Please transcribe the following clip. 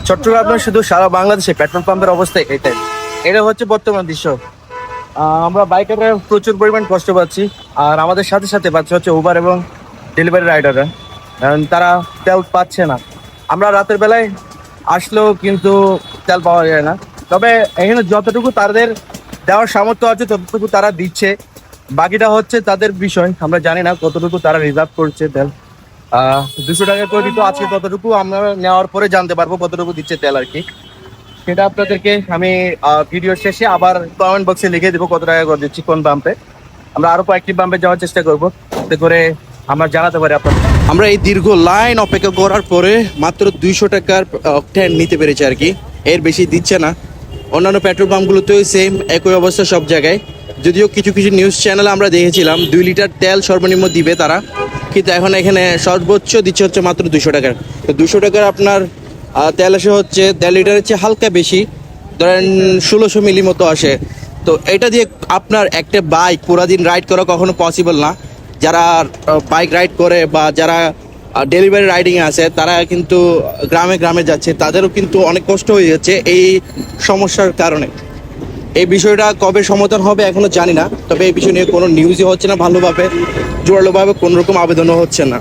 চট্টগ্রামে শুধু সারা বাংলাদেশে পেট্রোল পাম্পের অবস্থা এটাই। এটা হচ্ছে বর্তমান দৃশ্য। আমরা বাইকাররা প্রচুর পরিমাণ কষ্ট পাচ্ছি, আর আমাদের সাথে সাথে পাচ্ছে হচ্ছে উবার এবং ডেলিভারি রাইডাররা, কারণ তারা তেল পাচ্ছে না। আমরা রাতের বেলায় আসলেও কিন্তু তেল পাওয়া যায় না। তবে এখানে যতটুকু তাদের দেওয়ার সামর্থ্য আছে ততটুকু তারা দিচ্ছে, বাকিটা হচ্ছে তাদের বিষয়। আমরা জানি না কতটুকু তারা রিজার্ভ করছে তেল। 200 টাকা করে দিত, আজকে ততটুকু আমরা নেওয়ার পরে জানতে পারবো কতটুকু দিচ্ছে তেল আর কি। সেটা আপনাদেরকে আমি ভিডিওর শেষে আবার কমেন্ট বক্সে লিখে দেবো কত টাকা করে দিচ্ছি কোন পাম্পে। আমরা আরো কয়েকটি পাম্পে যাওয়ার চেষ্টা করবো, যাতে করে আমরা জানাতে পারি আপনাদের। আমরা এই দীর্ঘ লাইন অপেক্ষা করার পরে মাত্র 200 টাকার অকটেন নিতে পেরেছি আর কি, এর বেশি দিচ্ছে না। অন্যান্য পেট্রোল পাম্পগুলোতেও সেম একই অবস্থা সব জায়গায়। যদিও কিছু কিছু নিউজ চ্যানেলে আমরা দেখেছিলাম 2 লিটার তেল সর্বনিম্ন দিবে তারা, কিন্তু এখন এখানে সর্বোচ্চ দিচ্ছে হচ্ছে মাত্র 200 টাকার। তো 200 টাকার আপনার তেল আসে হচ্ছে 1.5 লিটারের চেয়ে হালকা বেশি, ধরেন 1600 মিলি মতো আসে। তো এটা দিয়ে আপনার একটা বাইক পুরা দিন রাইড করা কখনো পসিবল না। যারা বাইক রাইড করে বা যারা ডেলিভারি রাইডিংয়ে আছে তারা কিন্তু গ্রামে গ্রামে যাচ্ছে, তাদেরও কিন্তু অনেক কষ্ট হয়ে যাচ্ছে এই সমস্যার কারণে। এই বিষয়টা কবে সমাধান হবে এখনো জানি না, তবে এই বিষয় নিয়ে কোনো নিউজই হচ্ছে না ভালোভাবে, জোরালোভাবে কোনো রকম আবেদনও হচ্ছে না।